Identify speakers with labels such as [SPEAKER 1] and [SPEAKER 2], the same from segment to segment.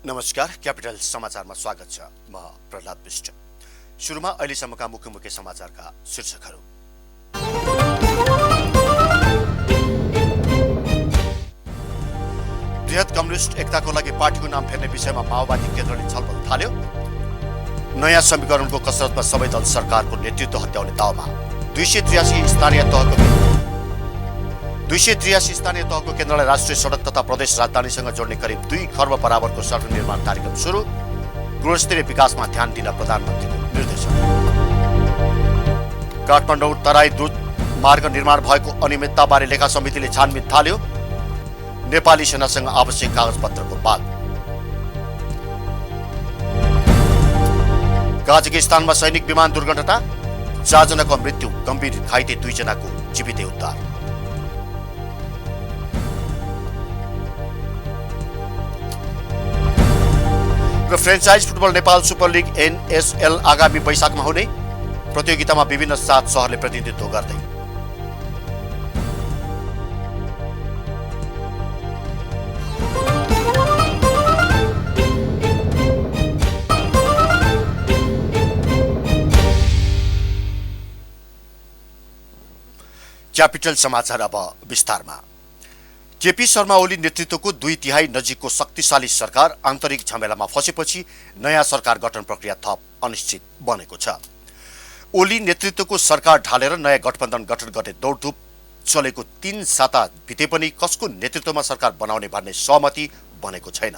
[SPEAKER 1] नमस्कार, क्यापिटल समाचारमा स्वागत छ। म प्रहलाद विष्ट। सुरुमा अहिलेसम्मका मुख्य समाचारका शीर्षकहरू। बृहत कम्युनिस्ट एकताको लागि पार्टीको नाम फेर्ने विषयमा माओवादी केन्द्रले छलफल थाल्यो। नयाँ समीकरणको कसरतमा सबै दल सरकारको नेतृत्व हत्याउने दाउमा। 283 स्थानीय तहको केन्द्रलाई राष्ट्रिय सडक तथा प्रदेश राजधानीसँग जोड्ने करिब 2 खर्ब बराबरको सडक निर्माण कार्यक्रम सुरु। गुणस्तरीय विकासमा ध्यान दिन प्रधानमन्त्रीको निर्देशन। काठमाडौँ तराई द्रुत मार्ग निर्माण भएको अनियमितताबारे लेखा समितिले छानबिन थाल्यो। नेपाली सेनासँग आवश्यक कागजपत्रको माग। काजाकिस्तानमा सैनिक विमान दुर्घटना, 4 जनाको मृत्यु, गम्भीर घाइते 2 जनाको जीवितै उद्धार। र franchise football Nepal super league NSL आगामी वैशाखमा हुने। प्रतियोगितामा विभिन्न 7 सहरले प्रतिनिधित्व गर्दै। क्यापिटल समाचार अब विस्तारमा। केपी शर्मा ओली नेतृत्वको 2/3 नजिकको शक्तिशाली सरकार आन्तरिक झमेलामा फसेपछि नयाँ सरकार गठन प्रक्रिया थप अनिश्चित बनेको छ। ओली नेतृत्वको सरकार ढालेर नयाँ गठबन्धन गठन गर्ने दौडधुप चलेको 3 साता बिते पनि कसको नेतृत्वमा सरकार बनाउने भन्ने सहमति बनेको छैन।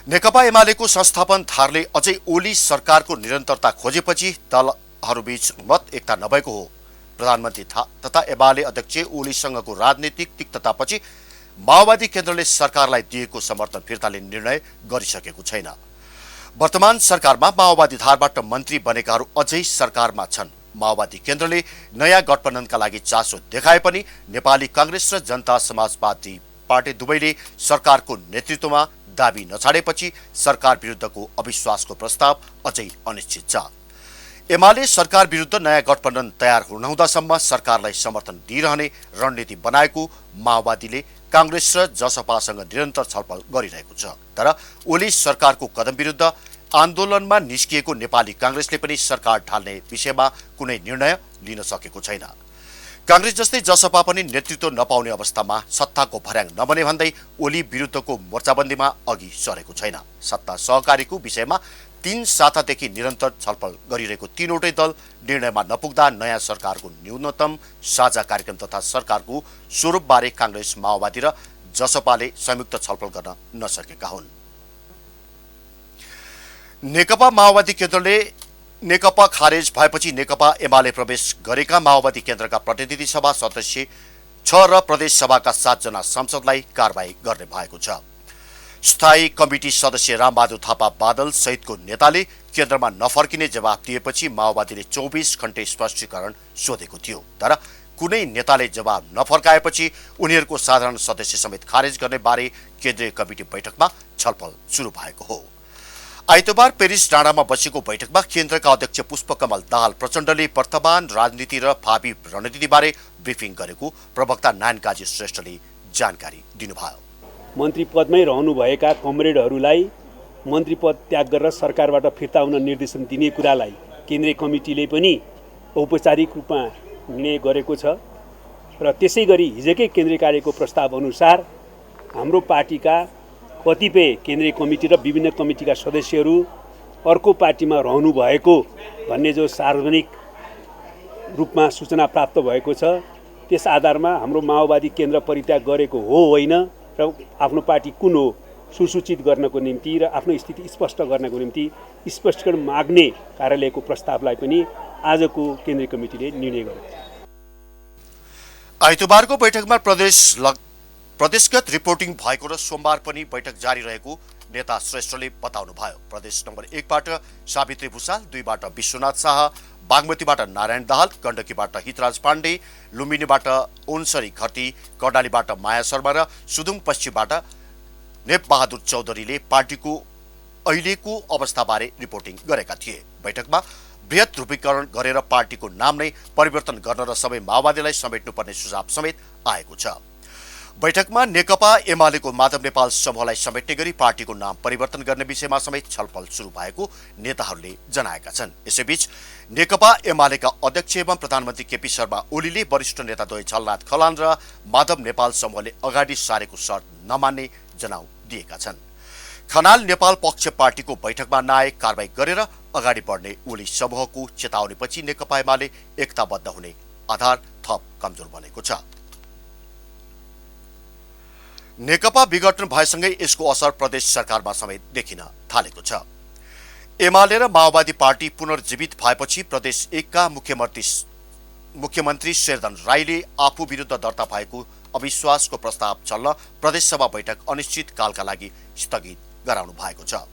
[SPEAKER 1] नेकपा एमालेको संस्थापन धारले अझै ओली सरकारको निरन्तरता खोजेपछि दलहरूबीच मत एकता नभएको हो। प्रधानमन्त्री तथा एमाले अध्यक्ष ओलीसँगको राजनीतिक तिक्ततापछि माओवादी केन्द्रले सरकारलाई दिएको समर्थन फिर्ता लिने निर्णय गरिसकेको छैन। वर्तमान सरकारमा माओवादी धारबाट मन्त्री बनेकाहरू अझै सरकारमा छन्। माओवादी केन्द्रले नयाँ गठबन्धनका लागि चासो देखाए पनि नेपाली कांग्रेस र जनता समाजवादी पार्टी दुवैले सरकारको नेतृत्वमा दाबी नछाडेपछि सरकार विरुद्धको अविश्वासको प्रस्ताव अझै अनिश्चित छ। एमाले सरकार विरुद्ध नयाँ गठबन्धन तयार हुनुहुँदासम्म सरकारलाई समर्थन दिइरहने रणनीति बनाएको माओवादीले कांग्रेस र जसपासँग निरन्तर छलफल गरिरहेको छ। तर ओली सरकारको कदम विरुद्ध आन्दोलनमा निस्किएको नेपाली कांग्रेसले पनि सरकार ढाल्ने विषयमा कुनै निर्णय लिन सकेको छैन। कांग्रेस जस्तै जसपा पनि नेतृत्व नपाउने अवस्थामा सत्ताको भर्याङ नबने भन्दै ओली विरुद्धको मोर्चाबन्दीमा अघि सरेको छैन। सत्ता सहकारीको विषयमा 3 सातादेखि निरन्तर छलफल गरिरहेको 3वटै दल निर्णयमा नपुग्दा नयाँ सरकारको न्यूनतम साझा कार्यक्रम तथा सरकारको स्वरूपबारे कांग्रेस, माओवादी र जसपाले संयुक्त छलफल गर्न नसकेका हुन्। नेकपा माओवादी केन्द्रले नेकपा खारेज भएपछि नेकपा एमाले प्रवेश गरेका माओवादी केन्द्रका प्रतिनिधि सभा सदस्य 6 र प्रदेश सभाका 7 जना सांसदलाई कारबाही गर्ने भएको छ। स्थायी कमिटी सदस्य रामबहादुर थापा बादल सहितको नेताले केन्द्रमा नफर्किने जवाब दिएपछि माओवादीले 24 घण्टे स्पष्टीकरण सोधेको थियो। तर कुनै नेताले जवाब नफर्काएपछि उनीहरूको साधारण सदस्य समेत खारेज गर्ने बारे केन्द्रीय कमिटी बैठकमा छलफल सुरु भएको हो। आइतबार पेरिस डाँडामा बसेको बैठकमा केन्द्रका अध्यक्ष पुष्पकमल दाहाल प्रचण्डले वर्तमान राजनीति र भावी रणनीतिबारे ब्रिफिङ गरेको प्रवक्ता नारायण काजी श्रेष्ठले जानकारी दिनुभयो।
[SPEAKER 2] मन्त्री पदमै रहनुभएका कमरेडहरूलाई मन्त्री पद त्याग गरेर सरकारबाट फिर्ता हुन निर्देशन दिने कुरालाई केन्द्रीय कमिटीले पनि औपचारिक रूपमा निर्णय गरेको छ र त्यसै गरी हिजोकै केन्द्रीय कार्यको प्रस्ताव अनुसार हाम्रो पार्टीका कतिपय केन्द्रीय कमिटी र विभिन्न कमिटीका सदस्यहरू अर्को पार्टीमा रहनु भएको भन्ने जो सार्वजनिक रूपमा सूचना प्राप्त भएको छ, त्यस आधारमा हाम्रो माओवादी केन्द्र परित्याग गरेको हो होइन र आफ्नो पार्टी कुन हो सुसूचित गर्नको निम्ति र आफ्नो स्थिति स्पष्ट गर्नको निम्ति स्पष्टीकरण माग्ने कार्यालयको प्रस्तावलाई पनि आजको केन्द्रीय कमिटीले निर्णय गर्यो।
[SPEAKER 1] आइतबारको बैठकमा प्रदेशगत रिपोर्टिङ भएको र सोमबार पनि बैठक जारी रहेको नेता श्रेष्ठले बताउनुभयो। प्रदेश नम्बर 1 बाट सावित्री भूषाल, 2 बाट विश्वनाथ शाह, बागमतीबाट नारायण दाहाल, गण्डकीबाट हितराज पाण्डे, लुम्बिनीबाट ओन्सरी घटी, कर्णालीबाट माया शर्मा र सुदुङ पश्चिमबाट नेपबहादुर चौधरीले पार्टीको अहिलेको अवस्थाबारे रिपोर्टिङ गरेका थिए। बैठकमा बृहत ध्रुवीकरण गरेर पार्टीको नाम नै परिवर्तन गर्न र सबै माओवादीलाई समेट्नुपर्ने सुझाव समेत आएको छ। बैठकमा नेकपा एमालेको माधव नेपाल समूहलाई समेट्ने गरी पार्टीको नाम परिवर्तन गर्ने विषयमा समेत छलफल सुरु भएको नेताहरूले जनाएका छन्। यसैबीच नेकपा एमालेका अध्यक्ष एवं प्रधानमन्त्री केपी शर्मा ओलीले वरिष्ठ नेता द्वय झलनाथ खलान र माधव नेपाल समूहले अगाडि सारेको शर्त नमान्ने जनाउ दिएका छन्। खनाल नेपाल पक्ष पार्टीको बैठकमा नआए कारबाही गरेर अगाडि बढ्ने ओली समूहको चेतावनीपछि नेकपा एमाले एकताबद्ध हुने आधार थप कमजोर बनेको छ। नेकपा विघटन भएसँगै यसको असर प्रदेश सरकारमा समेत देखिन थालेको छ। एमाले र माओवादी पार्टी पुनर्जीवित भएपछि प्रदेश 1 का मुख्यमन्त्री शेरधन राईले आफू विरुद्ध दर्ता भएको अविश्वासको प्रस्ताव चल्न प्रदेशसभा बैठक अनिश्चितकालका लागि स्थगित गराउनु भएको छ।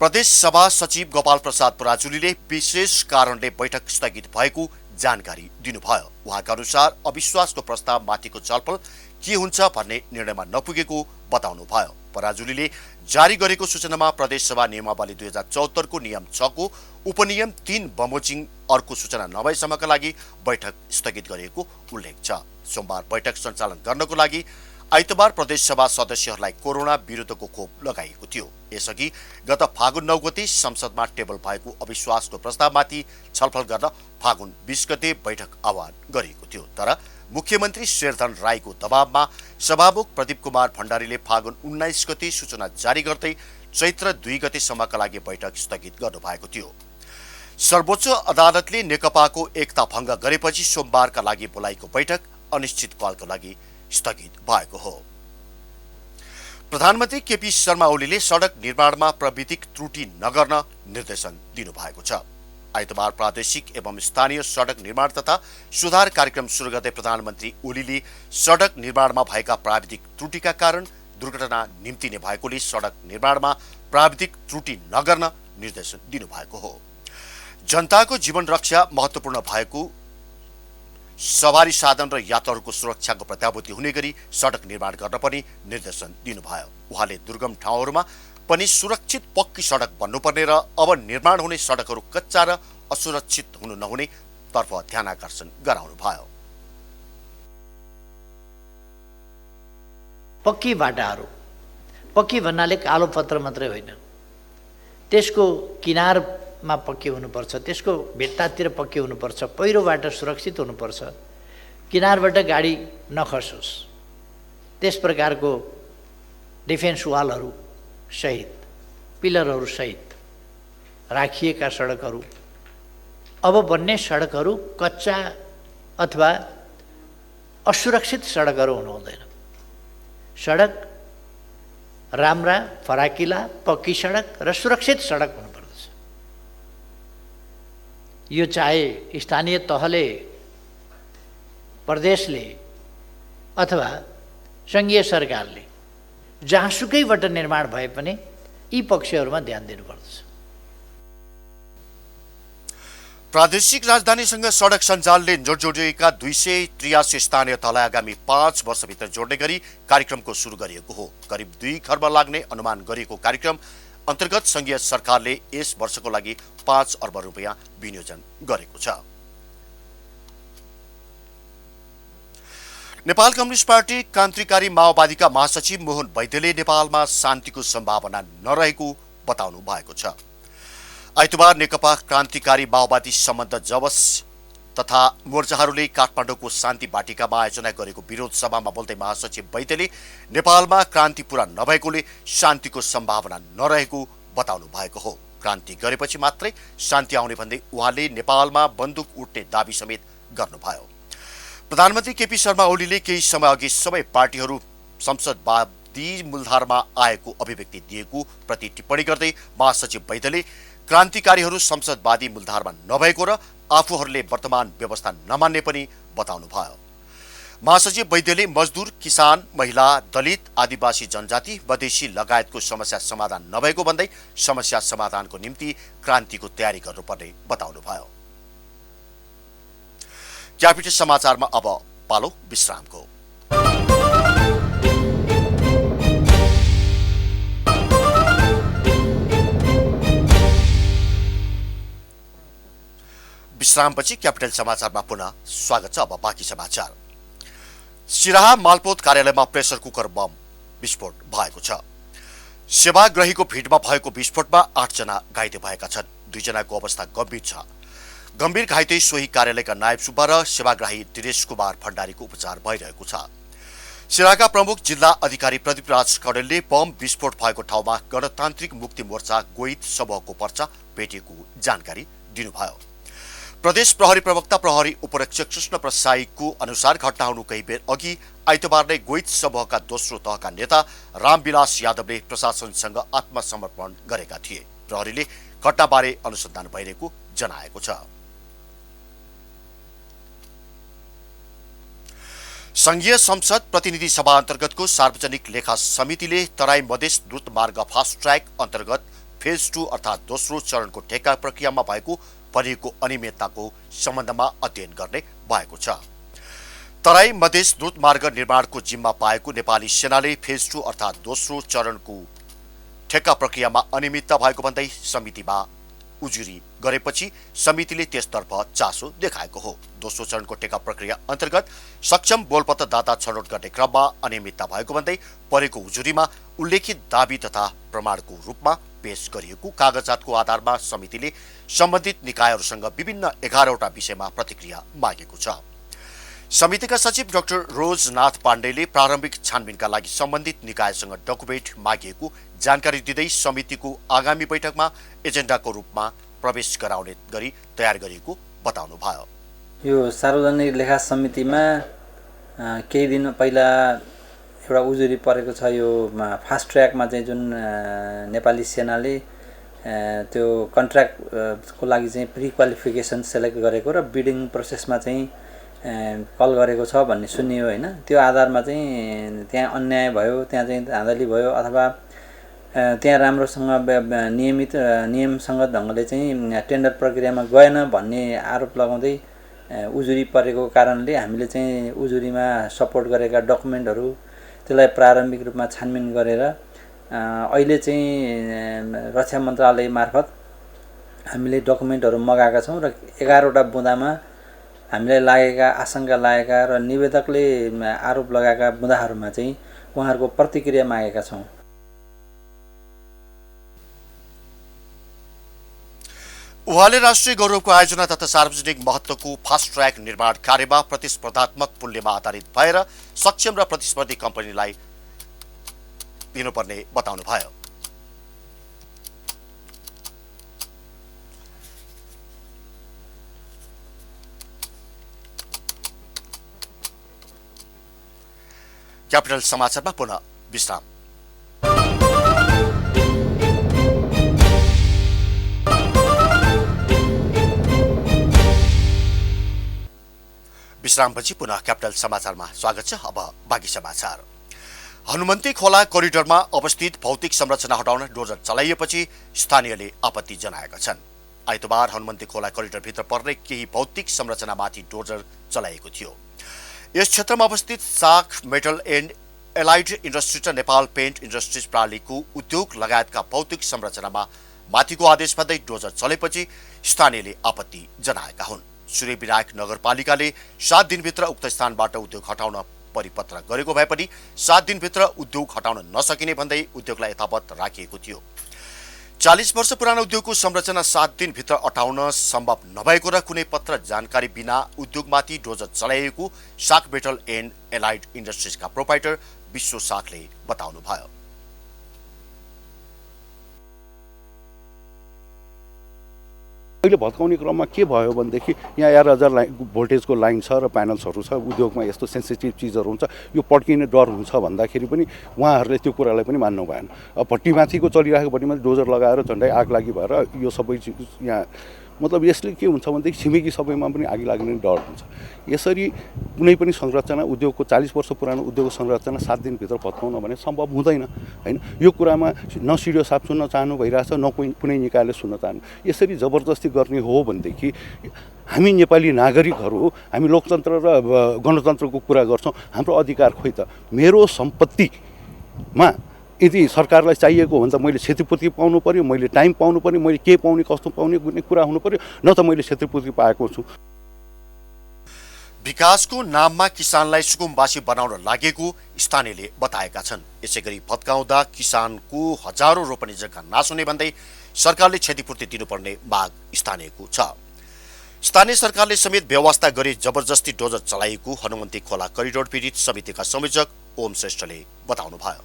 [SPEAKER 1] प्रदेश सभा सचिव गोपाल प्रसाद पराजुलीले विशेष कारणले बैठक स्थगित भएको जानकारी दिनुभयो। उहाँका अनुसार अविश्वासको प्रस्ताव माथिको छलफल के हुन्छ भन्ने निर्णयमा नपुगेको बताउनु भयो। पराजुलीले जारी गरेको सूचनामा प्रदेशसभा नियमावली 2074 को नियम 6 को उपनियम 3 बमोजिङ अर्को सूचना नभएसम्मका लागि बैठक स्थगित गरिएको उल्लेख छ। सोमबार बैठक सञ्चालन गर्नको लागि आइतबार प्रदेशसभा सदस्यहरूलाई कोरोना विरुद्धको खोप लगाइएको थियो। यसअघि गत फागुन 9 गते संसदमा टेबल भएको अविश्वासको प्रस्तावमाथि छलफल गर्न फागुन 20 गते बैठक आह्वान गरिएको थियो। तर मुख्यमन्त्री शेरधन राईको दबावमा सभामुख प्रदीप कुमार भण्डारीले फागुन 19 गते सूचना जारी गर्दै चैत्र 2 गतेसम्मका लागि बैठक स्थगित गर्नुभएको थियो। सर्वोच्च अदालतले नेकपाको एकता भङ्ग गरेपछि सोमबारका लागि बोलाएको बैठक अनिश्चितकालको लागि स्थगित भएको हो। प्रधानमन्त्री केपी शर्मा ओलीले सडक निर्माणमा प्रविधिक त्रुटि नगर्न निर्देशन दिनुभएको छ। आइतबार प्रादेशिक एवं स्थानीय सडक निर्माण तथा सुधार कार्यक्रम सुरु गर्दै प्रधानमन्त्री ओलीले सडक निर्माणमा भएका प्राविधिक त्रुटिका कारण दुर्घटना निम्तिने भएकोले सडक निर्माणमा प्राविधिक त्रुटि नगर्न निर्देशन दिनुभएको हो। जनताको जीवन रक्षा महत्त्वपूर्ण भएको सवारी साधन र यात्रुहरूको सुरक्षाको प्रत्याभूति हुने गरी सडक निर्माण गर्न पनि निर्देशन दिनुभयो। उहाँले दुर्गम ठाउँहरूमा पनि सुरक्षित पक्की सडक बन्नुपर्ने र अब निर्माण हुने सडकहरू कच्चा र असुरक्षित हुनु नहुने तर्फ ध्यान आकर्षण गराउनु भयो।
[SPEAKER 3] पक्की बाटाहरू, पक्की भन्नाले कालो पत्र मात्रै होइन, त्यसको किनारमा पक्की हुनुपर्छ, त्यसको भित्तातिर पक्की हुनुपर्छ, पहिरोबाट सुरक्षित हुनुपर्छ, किनारबाट गाडी नखसोस्, त्यस प्रकारको डिफेन्स वालहरू सहित पिलरहरू सहित राखिएका सडकहरू, अब बन्ने सडकहरू कच्चा अथवा असुरक्षित सडकहरू हुनु हुँदैन। सडक राम्रा, फराकिला, पक्की सडक र सुरक्षित सडक हुनुपर्दछ। यो चाहे स्थानीय तहले, प्रदेशले अथवा सङ्घीय सरकारले जहाँसुकैबाट निर्माण भए पनि यी पक्षहरूमा ध्यान दिनुपर्दछ।
[SPEAKER 1] प्रादेशिक राजधानीसँग सडक सञ्जालले जोडिएका 283 स्थानीय तहलाई आगामी 5 वर्षभित्र जोड्ने गरी कार्यक्रमको सुरु गरिएको हो। करिब 2 खर्ब लाग्ने अनुमान गरिएको कार्यक्रम अन्तर्गत सङ्घीय सरकारले यस वर्षको लागि 5 अर्ब रुपियाँ विनियोजन गरेको छ। नेपाल कम्युनिस्ट पार्टी क्रान्तिकारी माओवादीका महासचिव मोहन वैद्यले नेपालमा शान्तिको सम्भावना नरहेको बताउनु भएको छ। आइतबार नेकपा क्रान्तिकारी माओवादी सम्बन्ध जवस तथा मोर्चाहरूले काठमाडौँको शान्ति बाटिकामा आयोजना गरेको विरोध सभामा बोल्दै महासचिव वैद्यले नेपालमा क्रान्ति पूरा नभएकोले शान्तिको सम्भावना नरहेको बताउनु भएको हो। क्रान्ति गरेपछि मात्रै शान्ति आउने भन्दै उहाँले नेपालमा बन्दुक उठ्ने दाबी समेत गर्नुभयो। प्रधानमन्त्री केपी शर्मा ओलीले केही समय अघि सबै पार्टीहरू संसदवादी मूलधारमा आएको अभिव्यक्ति दिएको प्रति टिप्पणी गर्दै महासचिव वैद्यले क्रान्तिकारीहरू संसदवादी मूलधारमा नभएको र आफूहरूले वर्तमान व्यवस्था नमान्ने पनि बताउनु भयो। महासचिव वैद्यले मजदुर, किसान, महिला, दलित, आदिवासी जनजाति, मधेसी लगायतको समस्या समाधान नभएको भन्दै समस्या समाधानको निम्ति क्रान्तिको तयारी गर्नुपर्ने बताउनुभयो। क्यापिटल समाचारमा अब पालो विश्रामको। विश्रामपछि क्यापिटल समाचारमा पुनः स्वागत छ। अब बाँकी समाचार। सिराहा मालपोत कार्यालयमा प्रेसर कुकर बम विस्फोट भएको छ। सेवाग्राहीको भिडमा भएको विस्फोटमा 8 जना घाइते भएका छन्। 2 जनाको अवस्था गम्भीर छ। गम्भीर घाइते सोही कार्यालयका नायब सुब्बा र सेवाग्राही दिनेश कुमार भण्डारीको उपचार भइरहेको छ। सिराहाका प्रमुख जिल्ला अधिकारी प्रदीप राज कडेलले बम विस्फोट भएको ठाउँमा गणतान्त्रिक मुक्ति मोर्चा गोइद समूहको पर्चा भेटिएको जानकारी दिनुभयो। प्रदेश प्रहरी प्रवक्ता प्रहरी उपरीक्षक कृष्ण प्रसाईको अनुसार घटना हुनु केही बेर अघि आइतबार नै गोइद समूहका दोस्रो तहका नेता रामविलास यादवले प्रशासनसँग आत्मसमर्पण गरेका थिए। प्रहरीले घटनाबारे अनुसन्धान भइरहेको जनाएको छ। संघीय संसद प्रतिनिधि सभा अन्तर्गतको सार्वजनिक लेखा समितिले तराई मधेस द्रुत मार्ग फास्ट ट्र्याक अन्तर्गत फेज 2 अर्थात् दोस्रो चरणको ठेक्का प्रक्रियामा भएको परिएको अनियमितताको सम्बन्धमा अध्ययन गर्ने भएको छ। तराई मधेस द्रुत मार्ग निर्माणको जिम्मा पाएको नेपाली सेनाले फेज 2 अर्थात् दोस्रो चरणको ठेक्का प्रक्रियामा अनियमितता भएको भन्दै समितिमा उजुरी गरेपछि समितिले त्यसतर्फ चासो देखाएको हो। दोस्रो चरणको ठेक्का प्रक्रिया अन्तर्गत सक्षम बोलपत्र दाता छनौट गर्ने क्रममा अनियमितता भएको भन्दै परेको उजुरीमा उल्लेखित दाबी तथा प्रमाणको रूपमा पेश गरिएको कागजातको आधारमा समितिले सम्बन्धित निकायहरूसँग विभिन्न 11वटा विषयमा प्रतिक्रिया मागेको छ। समितिका सचिव डाक्टर रोजनाथ पाण्डेले प्रारम्भिक छानबिनका लागि सम्बन्धित निकायसँग डकुमेन्ट मागिएको जानकारी दिँदै समितिको आगामी बैठकमा एजेन्डाको रूपमा प्रवेश गराउने गरी तयार गरिएको बताउनुभयो।
[SPEAKER 4] यो सार्वजनिक लेखा समितिमा केही दिन पहिला एउटा उजुरी परेको छ। यो फास्ट ट्र्याकमा चाहिँ जुन नेपाली सेनाले त्यो कन्ट्र्याक्टको लागि चाहिँ प्री क्वालिफिकेसन सेलेक्ट गरेको र बिडिङ प्रोसेसमा चाहिँ कल गरेको छ भन्ने सुनियो होइन। त्यो आधारमा चाहिँ त्यहाँ अन्याय भयो, त्यहाँ चाहिँ धाँधली भयो अथवा त्यहाँ राम्रोसँग नियमसँग ढङ्गले चाहिँ टेन्डर प्रक्रियामा गएन भन्ने आरोप लगाउँदै उजुरी परेको कारणले हामीले चाहिँ उजुरीमा सपोर्ट गरेका डकुमेन्टहरू त्यसलाई प्रारम्भिक रूपमा छानबिन गरेर अहिले चाहिँ रक्षा मन्त्रालय मार्फत हामीले डकुमेन्टहरू मगाएका छौँ र 11वटा बुँदामा हामीलाई लागेका आशंका लागेका र निवेदकले आरोप लगाएका बुँदाहरूमा चाहिँ उहाँहरूको प्रतिक्रिया मागेका छौँ।
[SPEAKER 1] उहाँले राष्ट्रिय गौरवको आयोजना तथा सार्वजनिक महत्त्वको फास्ट ट्र्याक निर्माण कार्यमा प्रतिस्पर्धात्मक मूल्यमा आधारित भएर सक्षम र प्रतिस्पर्धी कम्पनीलाई दिनुपर्ने बताउनुभयो। क्यापिटल समाचारमा पुनः विश्राम। विश्रामपछि पुनः क्यापिटल समाचारमा स्वागत छ। अब बाँकी समाचार। हनुमन्ती खोला कोरिडोरमा अवस्थित भौतिक संरचना हटाउन डोजर चलाइएपछि स्थानीयले आपत्ति जनाएका छन्। आइतबार हनुमन्ती खोला कोरिडोरभित्र पर्ने केही भौतिक संरचनामाथि डोजर चलाइएको थियो। यस क्षेत्रमा अवस्थित साख मेटल एन्ड एलाइड इन्डस्ट्री र नेपाल पेन्ट इन्डस्ट्रिज प्रणालीको उद्योग लगायतका भौतिक संरचनामा माथिको आदेश भन्दै डोजर चलेपछि स्थानीयले आपत्ति जनाएका हुन्। सूर्यविनायक नगरपालिकाले 7 दिनभित्र उक्त स्थानबाट उद्योग हटाउन परिपत्र गरेको भए पनि 7 दिनभित्र उद्योग हटाउन नसकिने भन्दै उद्योगलाई यथावत राखिएको थियो। 40 वर्ष पुरानो उद्योगको संरचना 7 दिनभित्र हटाउन सम्भव नभएको र कुनै पत्र जानकारी बिना उद्योगमाथि डोजर चलाइएको साख मेटल एन्ड एलाइड इन्डस्ट्रिजका प्रोपाइटर विश्व साखले बताउनुभयो।
[SPEAKER 5] अहिले भत्काउने क्रममा के भयो भनेदेखि यहाँ 11,000 भोल्टेजको लाइन छ र प्यानल्सहरू छ। उद्योगमा यस्तो सेन्सिटिभ चिजहरू हुन्छ, यो पड्किने डर हुन्छ भन्दाखेरि पनि उहाँहरूले त्यो कुरालाई पनि मान्नु भएन। अब भट्टीमाथिको चलिरहेको भट्टीमा डोजर लगाएर झन्डै आग लागि भएर यो सबै चिज यहाँ मतलब यसले के हुन्छ भनेदेखि छिमेकी सबैमा पनि आगि लाग्ने डर हुन्छ। यसरी कुनै पनि संरचना उद्योगको 40 वर्ष पुरानो उद्योग संरचना 7 दिनभित्र भत्काउन भने सम्भव हुँदैन हैन। यो कुरामा न सिडिओ साहब सुन्न चाहनु भइरहेछ न कुनै निकायले सुन्न चाहनु। यसरी जबरजस्ती गर्ने हो भनेदेखि हामी नेपाली नागरिकहरू हामी लोकतन्त्र र गणतन्त्रको कुरा गर्छौँ। हाम्रो अधिकार खोइ त मेरो सम्पत्तिमा यदि सरकारलाई चाहिएको हो भने त मैले क्षतिपूर्ति पाउनु पर्यो, मैले टाइम पाउनु पर्यो, मैले के पाउने कस्तो पाउने भन्ने कुरा हुनु पर्यो, न त मैले क्षतिपूर्ति पाएको छु।
[SPEAKER 1] विकासको नाममा किसानलाई सुकुम्बासी बनाउन लागेको स्थानीयले बताएका छन्। यसैगरी भत्काउँदा किसानको हजारौं रोपनी जग्गा नाश हुने भन्दै सरकारले क्षतिपूर्ति दिनुपर्ने माग स्थानीयको छ। स्थानीय सरकारले समेत व्यवस्था गरी जबरजस्ती डोजर चलाइएको हनुमन्ती खोला करिडोर पीडित समितिका संयोजक ओम श्रेष्ठले बताउनुभयो।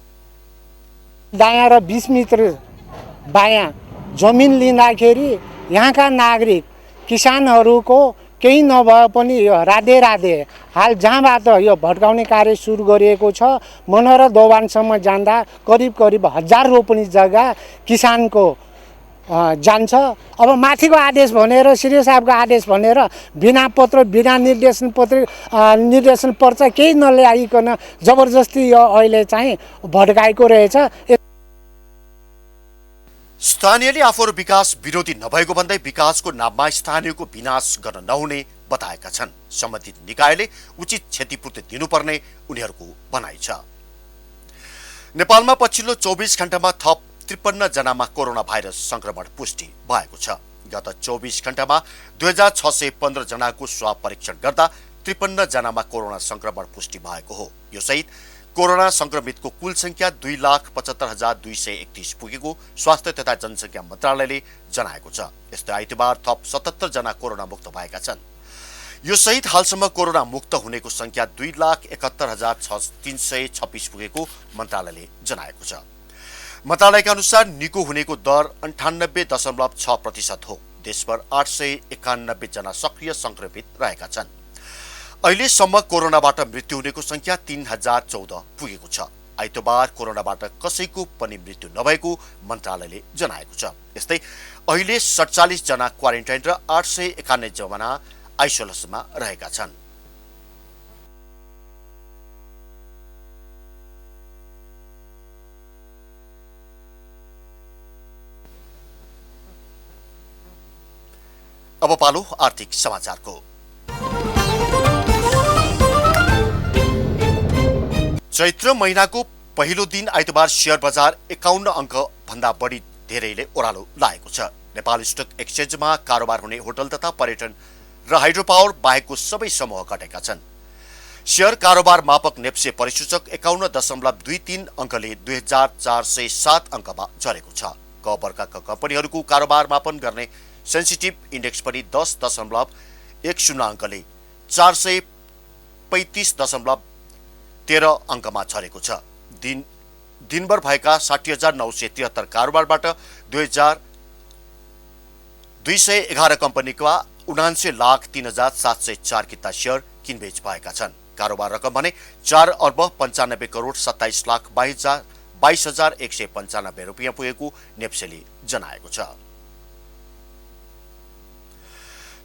[SPEAKER 6] दायाँ र 20 मिटर बायाँ जमिन लिँदाखेरि यहाँका नागरिक किसानहरूको केही नभए पनि यो राधे राधे हाल जहाँबाट यो भट्काउने कार्य सुरु गरिएको छ मनोहर दोभानसम्म जाँदा करिब 1000 रोपनी जग्गा किसानको जान्छ। अब माथिको आदेश भनेर श्री साहबको आदेश भनेर बिना पत्र बिना निर्देशन पर्चा केही नल्याइकन जबरजस्ती यो अहिले चाहिँ भड्काएको रहेछ।
[SPEAKER 1] स्थानीयले आफूहरू विकास विरोधी नभएको भन्दै विकासको नाममा स्थानीयको विनाश गर्न नहुने बताएका छन्। सम्बन्धित निकायले उचित क्षतिपूर्ति दिनुपर्ने उनीहरूको भनाइ छ। नेपालमा पछिल्लो 24 घण्टामा थप 53 जनामा कोरोना भाइरस संक्रमण पुष्टि भएको छ। गत 24 घण्टामा 2615 जनाको स्वाब परीक्षण गर्दा 53 जनामा कोरोना संक्रमण पुष्टि भएको हो। यो सहित कोरोना संक्रमितको कुल संख्या 2,75,231 पुगेको स्वास्थ्य तथा जनसंख्या मन्त्रालयले जनाएको छ। यस्तै आइतबार थप 77 जना कोरोना मुक्त भएका छन्। यो सहित हालसम्म कोरोना मुक्त हुनेको संख्या 2,71,326 पुगेको मन्त्रालयले जनाएको छ। मन्त्रालयका अनुसार निको हुनेको दर 98.6% हो। देशभर 891 जना सक्रिय संक्रमित रहेका छन्। अहिलेसम्म कोरोनाबाट मृत्यु हुनेको संख्या 3014 पुगेको छ। आइतबार कोरोनाबाट कसैको पनि मृत्यु नभएको मन्त्रालयले जनाएको छ। यस्तै अहिले 47 जना क्वारेन्टाइन र 891 जना आइसोलेसनमा रहेका छन्। अब पालो आर्थिक समाचारको। चैत्र महिनाको पहिलो दिन आइतबार शेयर बजार 51 अंक भन्दा बढी धेरैले ओह्रालो लागेको छ। नेपाल स्टक एक्सचेन्जमा कारोबार हुने होटल तथा पर्यटन र हाइड्रो पावर बाहेकको सबै समूह घटेका छन्। शेयर कारोबार मापक नेप्से परिसूचक 51.23 अंकले 2407 अंकमा झरेको छ। क वर्गका कम्पनीहरूको कारोबार मापन गर्ने सेन्सिटिभ इन्डेक्स पनि 10.10 अंकले 435.13 अंकमा झरेको छ। दिनभर भएका 60,973 कारोबारबाट 211 कम्पनीका 79,03,704 किता शेयर किनबेच भएका छन्। कारोबार रकम भने 4,95,27,22,195 रुपियाँ पुगेको नेप्सेले जनाएको छ।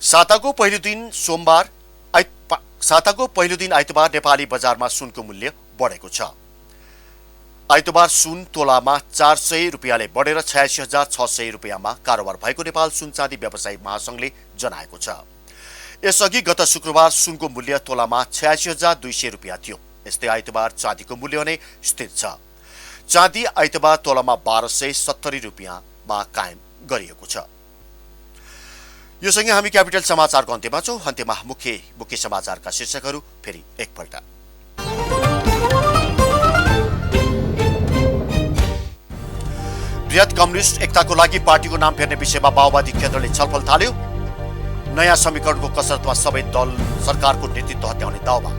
[SPEAKER 1] साताको पहिलो दिन आइतबार नेपाली बजारमा सुनको मूल्य बढेको छ। आइतबार सुन तोलामा 400 रुपियाँले बढेर 86,600 रुपियाँमा कारोबार भएको नेपाल सुन चाँदी व्यवसायी महासंघले जनाएको छ। यसअघि गत शुक्रबार सुनको मूल्य तोलामा 86,200 रुपियाँ थियो। यस्तै आइतबार चाँदीको मूल्य भने स्थिर छ। चाँदी आइतबार तोलामा 1,270 रुपियाँमा कायम गरिएको छ। यो सँगै हामी क्यापिटल समाचारको अन्त्यमा छौं। अन्त्यमा मुख्य समाचारका शीर्षकहरू फेरि एकपल्ट। बृहत कम्युनिस्ट एकताको लागि पार्टीको नाम फेर्ने विषयमा माओवादी केन्द्रले छलफल थाल्यो। नयाँ समीकरणको कसरतमा सबै दल सरकारको नेतृत्व हत्याउने दावा।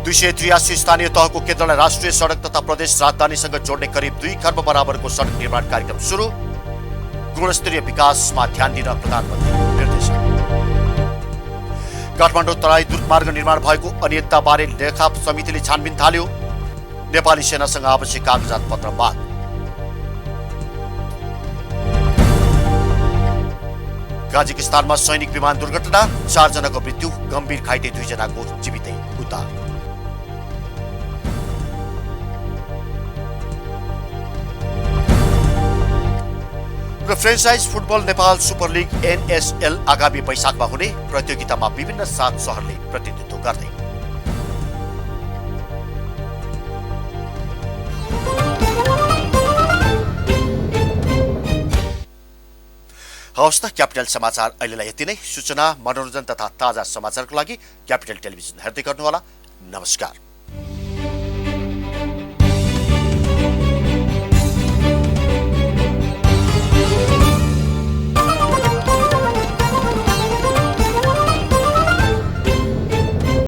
[SPEAKER 1] 283 स्थानीय तहको केन्द्रलाई राष्ट्रिय सडक तथा प्रदेश राजधानीसँग जोड्ने करिब 2 खर्ब बराबरको सडक निर्माण कार्यक्रम सुरु। गुणस्तरीय विकासमा ध्यान दिन प्रधानमन्त्री निर्देशन। काठमाडौँ तराई द्रुतमार्ग निर्माण भएको अनियमितताबारे लेखा समितिले छानबिन थाल्यो। नेपाली सेनासँग आवश्यक कागजात पत्र माग। कजाकिस्तानमा सैनिक विमान दुर्घटना, 4 जनाको मृत्यु, गम्भीर घाइते 2 जनाको जीवितै उद्धार। र franchise football Nepal super league NSL आगामी वैशाखमा हुने। प्रतियोगितामा विभिन्न 7 शहरले प्रतिनिधित्व गर्ने। हवस् त क्यापिटल समाचार अहिलेलाई यति नै। सूचना, मनोरञ्जन तथा ताजा समाचारको लागि क्यापिटल टेलिभिजन हेर्दै गर्नुहोला। नमस्कार।